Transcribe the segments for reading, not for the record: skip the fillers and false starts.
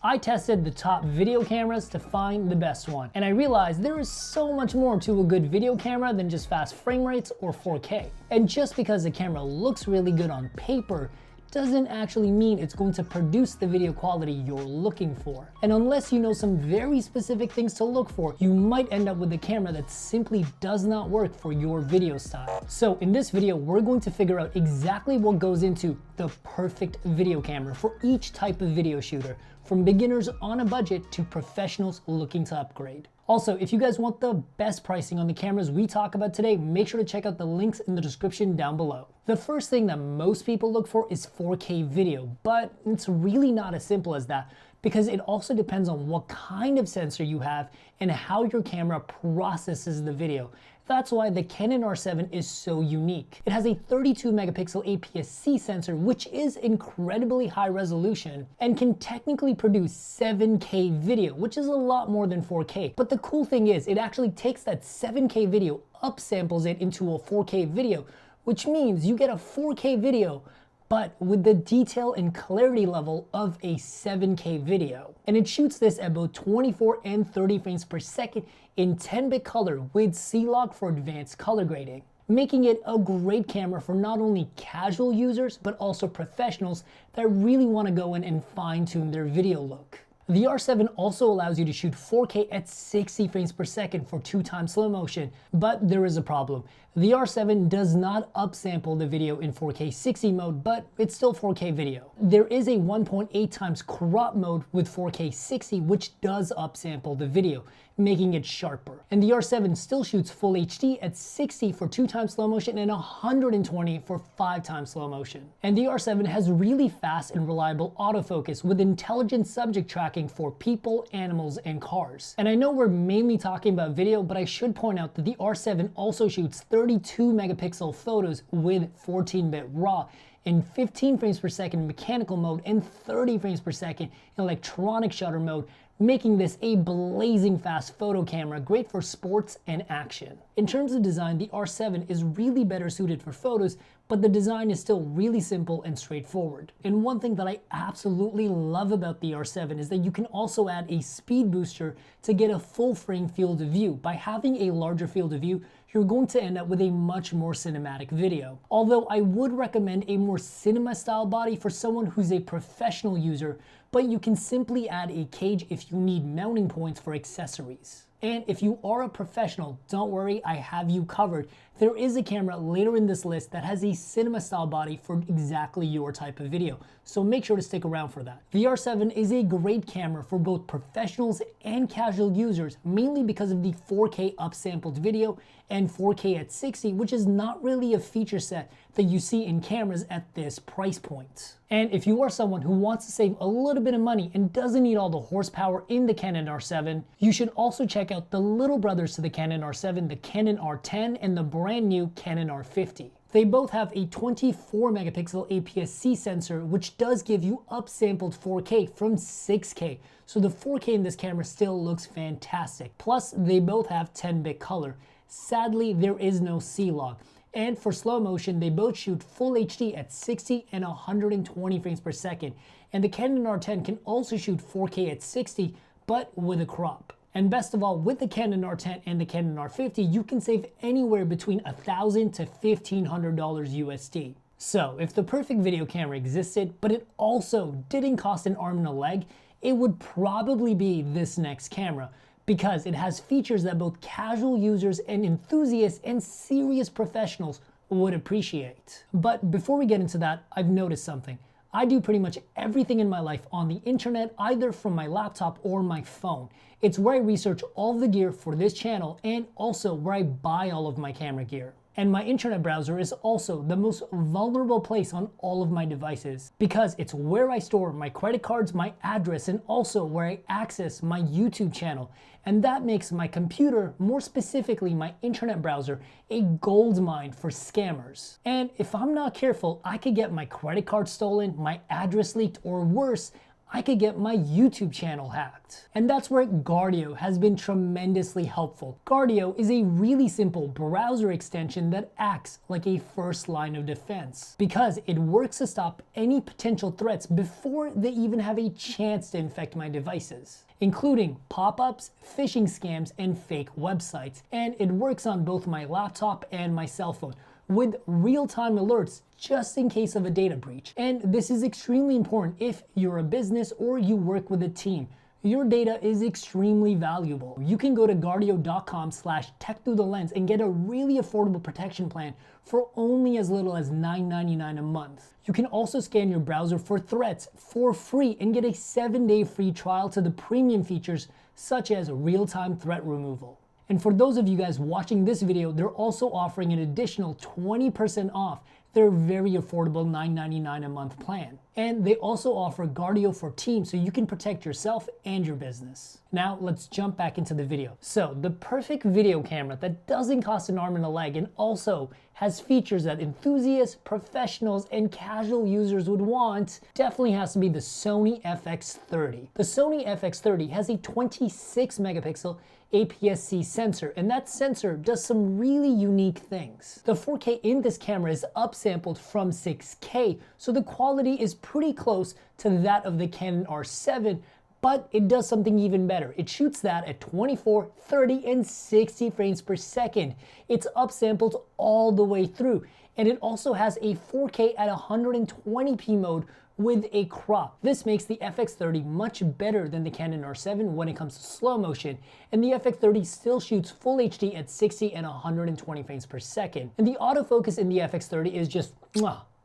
I tested the top video cameras to find the best one, and I realized there is so much more to a good video camera than just fast frame rates or 4K. And just because the camera looks really good on paper doesn't actually mean it's going to produce the video quality you're looking for. And unless you know some very specific things to look for, you might end up with a camera that simply does not work for your video style. So in this video, we're going to figure out exactly what goes into the perfect video camera for each type of video shooter, from beginners on a budget to professionals looking to upgrade. Also, if you guys want the best pricing on the cameras we talk about today, make sure to check out the links in the description down below. The first thing that most people look for is 4K video, but it's really not as simple as that, because it also depends on what kind of sensor you have and how your camera processes the video. That's why the Canon R7 is so unique. It has a 32 megapixel APS-C sensor, which is incredibly high resolution and can technically produce 7K video, which is a lot more than 4K. But the cool thing is, it actually takes that 7K video, upsamples it into a 4K video, which means you get a 4K video but with the detail and clarity level of a 7K video. And it shoots this at both 24 and 30 frames per second in 10-bit color with C-Log for advanced color grading, making it a great camera for not only casual users, but also professionals that really want to go in and fine-tune their video look. The R7 also allows you to shoot 4K at 60 frames per second for 2x slow motion, but there is a problem. The R7 does not upsample the video in 4K 60 mode, but it's still 4K video. There is a 1.8x crop mode with 4K 60, which does upsample the video, making it sharper. And the R7 still shoots full HD at 60 for 2x slow motion and 120 for 5x slow motion. And the R7 has really fast and reliable autofocus with intelligent subject tracking for people, animals, and cars. And I know we're mainly talking about video, but I should point out that the R7 also shoots 32 megapixel photos with 14-bit RAW in 15 frames per second mechanical mode and 30 frames per second in electronic shutter mode, making this a blazing fast photo camera, great for sports and action. In terms of design, the R7 is really better suited for photos, but the design is still really simple and straightforward. And one thing that I absolutely love about the R7 is that you can also add a speed booster to get a full frame field of view. By having a larger field of view, you're going to end up with a much more cinematic video. Although I would recommend a more cinema style body for someone who's a professional user, but you can simply add a cage if you need mounting points for accessories. And if you are a professional, don't worry, I have you covered. There is a camera later in this list that has a cinema style body for exactly your type of video, so make sure to stick around for that. The R7 is a great camera for both professionals and casual users, mainly because of the 4K upsampled video and 4K at 60, which is not really a feature set that you see in cameras at this price point. And if you are someone who wants to save a little bit of money and doesn't need all the horsepower in the Canon R7, you should also check out the little brothers to the Canon R7, the Canon R10 and the brand new Canon R50. They both have a 24 megapixel APS-C sensor, which does give you upsampled 4K from 6K. So the 4K in this camera still looks fantastic. Plus, they both have 10-bit color. Sadly, there is no C-Log. And for slow motion, they both shoot full HD at 60 and 120 frames per second. And the Canon R10 can also shoot 4K at 60, but with a crop. And best of all, with the Canon R10 and the Canon R50, you can save anywhere between $1,000 to $1,500 USD. So if the perfect video camera existed, but it also didn't cost an arm and a leg, it would probably be this next camera, because it has features that both casual users and enthusiasts and serious professionals would appreciate. But before we get into that, I've noticed something. I do pretty much everything in my life on the internet, either from my laptop or my phone. It's where I research all the gear for this channel and also where I buy all of my camera gear. And my internet browser is also the most vulnerable place on all of my devices, because it's where I store my credit cards, my address, and also where I access my YouTube channel. And that makes my computer, more specifically my internet browser, a gold mine for scammers. And if I'm not careful, I could get my credit card stolen, my address leaked, or worse, I could get my YouTube channel hacked. And that's where Guardio has been tremendously helpful. Guardio is a really simple browser extension that acts like a first line of defense because it works to stop any potential threats before they even have a chance to infect my devices, including pop-ups, phishing scams, and fake websites. And it works on both my laptop and my cell phone with real-time alerts just in case of a data breach. And this is extremely important if you're a business or you work with a team. Your data is extremely valuable. You can go to guardio.com/techthroughTheLens and get a really affordable protection plan for only as little as $9.99 a month. You can also scan your browser for threats for free and get a 7-day free trial to the premium features such as real-time threat removal. And for those of you guys watching this video, they're also offering an additional 20% off their very affordable $9.99 a month plan. And they also offer Guardio for Teams so you can protect yourself and your business. Now let's jump back into the video. So the perfect video camera that doesn't cost an arm and a leg and also has features that enthusiasts, professionals, and casual users would want definitely has to be the Sony FX-30. The Sony FX-30 has a 26 megapixel APS-C sensor, and that sensor does some really unique things. The 4K in this camera is upsampled from 6K, so the quality is pretty close to that of the Canon R7, but it does something even better. It shoots that at 24, 30, and 60 frames per second. It's upsampled all the way through, and it also has a 4K at 120p mode with a crop. This makes the FX-30 much better than the Canon R7 when it comes to slow motion, and the FX-30 still shoots full HD at 60 and 120 frames per second. And the autofocus in the FX-30 is just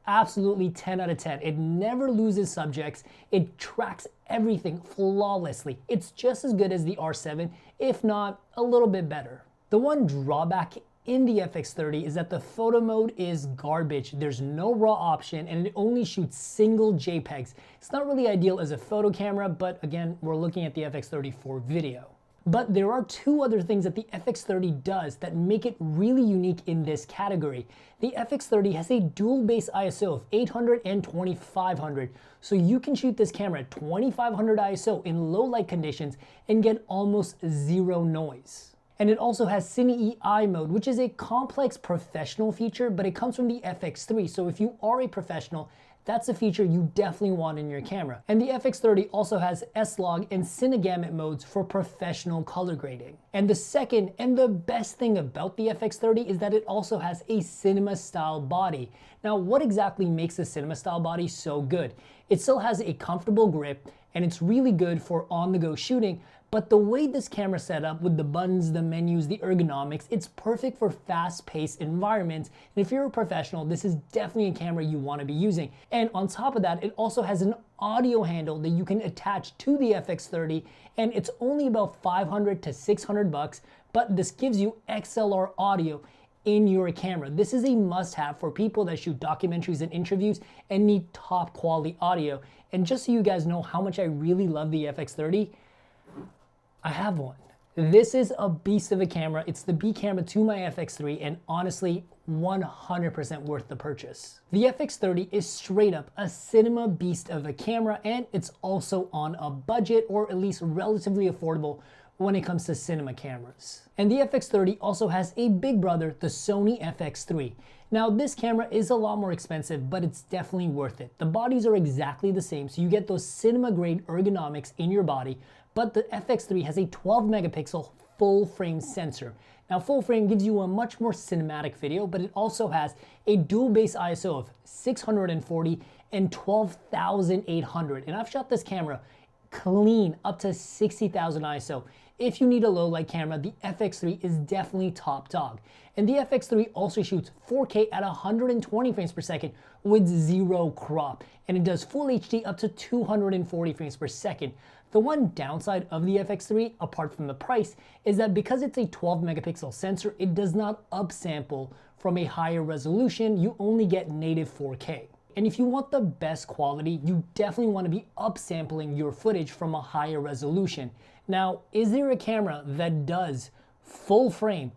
absolutely 10 out of 10. It never loses subjects. It tracks everything flawlessly. It's just as good as the R7, if not a little bit better. The one drawback in the FX-30 is that the photo mode is garbage. There's no RAW option and it only shoots single JPEGs. It's not really ideal as a photo camera, but again, we're looking at the FX-30 for video. But there are two other things that the FX-30 does that make it really unique in this category. The FX-30 has a dual base ISO of 800 and 2500, so you can shoot this camera at 2500 ISO in low light conditions and get almost zero noise. And it also has Cine EI mode, which is a complex professional feature, but it comes from the FX-3. So if you are a professional, that's a feature you definitely want in your camera. And the FX-30 also has S-Log and Cine Gamut modes for professional color grading. And the second and the best thing about the FX-30 is that it also has a cinema style body. Now, what exactly makes the cinema style body so good? It still has a comfortable grip and it's really good for on-the-go shooting, but the way this camera is set up with the buttons, the menus, the ergonomics, it's perfect for fast-paced environments. And if you're a professional, this is definitely a camera you want to be using. And on top of that, it also has an audio handle that you can attach to the FX-30, and it's only about $500 to $600, but this gives you XLR audio in your camera. This is a must-have for people that shoot documentaries and interviews and need top quality audio. And just so you guys know how much I really love the FX-30, I have one. This is a beast of a camera. It's the B camera to my FX-3 and honestly 100% worth the purchase. The FX-30 is straight up a cinema beast of a camera, and it's also on a budget, or at least relatively affordable when it comes to cinema cameras. And the FX-30 also has a big brother, the Sony FX-3. Now this camera is a lot more expensive, but it's definitely worth it. The bodies are exactly the same, so you get those cinema grade ergonomics in your body, but the FX-3 has a 12 megapixel full frame sensor. Now full frame gives you a much more cinematic video, but it also has a dual base ISO of 640 and 12,800. And I've shot this camera clean up to 60,000 ISO. If you need a low light camera, the FX-3 is definitely top dog. And the FX-3 also shoots 4K at 120 frames per second with zero crop. And it does full HD up to 240 frames per second. The one downside of the FX-3, apart from the price, is that because it's a 12 megapixel sensor, it does not upsample from a higher resolution. You only get native 4K. And if you want the best quality, you definitely want to be upsampling your footage from a higher resolution. Now, is there a camera that does full frame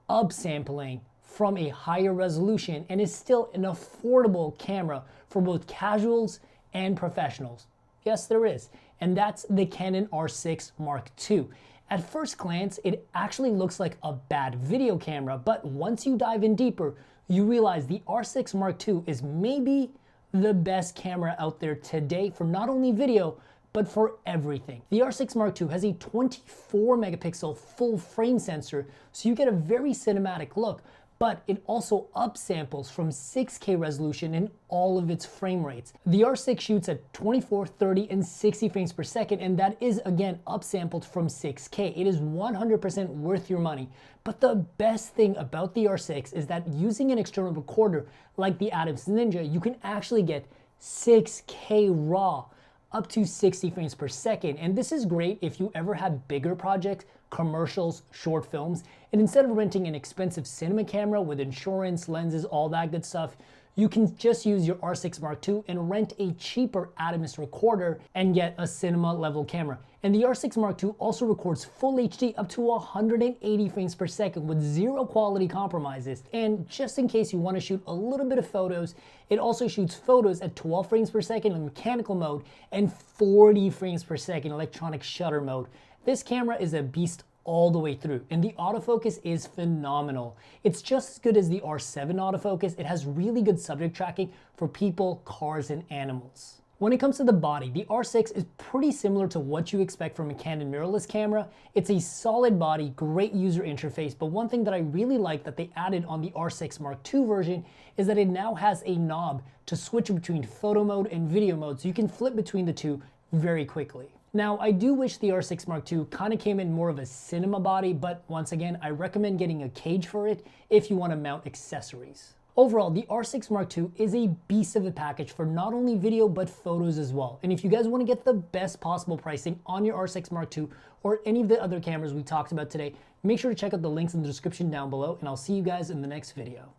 upsampling from a higher resolution and is still an affordable camera for both casuals and professionals? Yes, there is. and that's the Canon R6 Mark II. At first glance, it actually looks like a bad video camera, but once you dive in deeper, you realize the R6 Mark II is maybe the best camera out there today for not only video, but for everything. The R6 Mark II has a 24 megapixel full frame sensor, so you get a very cinematic look, but it also upsamples from 6K resolution in all of its frame rates. The R6 shoots at 24, 30, and 60 frames per second, and that is again upsampled from 6K. It is 100% worth your money. But the best thing about the R6 is that using an external recorder like the Atom's Ninja, you can actually get 6K RAW up to 60 frames per second. And this is great if you ever have bigger projects, commercials, short films, and instead of renting an expensive cinema camera with insurance, lenses, all that good stuff, you can just use your R6 Mark II and rent a cheaper Atom's recorder and get a cinema level camera. And the R6 Mark II also records full HD up to 180 frames per second with zero quality compromises. And just in case you want to shoot a little bit of photos, it also shoots photos at 12 frames per second in mechanical mode and 40 frames per second electronic shutter mode. This camera is a beast all the way through, and the autofocus is phenomenal. It's just as good as the R7 autofocus. It has really good subject tracking for people, cars, and animals. When it comes to the body, the R6 is pretty similar to what you expect from a Canon mirrorless camera. It's a solid body, great user interface, but one thing that I really like that they added on the R6 Mark II version is that it now has a knob to switch between photo mode and video mode, so you can flip between the two very quickly. Now, I do wish the R6 Mark II kind of came in more of a cinema body, but once again, I recommend getting a cage for it if you want to mount accessories. Overall, the R6 Mark II is a beast of a package for not only video, but photos as well. And if you guys want to get the best possible pricing on your R6 Mark II or any of the other cameras we talked about today, make sure to check out the links in the description down below, and I'll see you guys in the next video.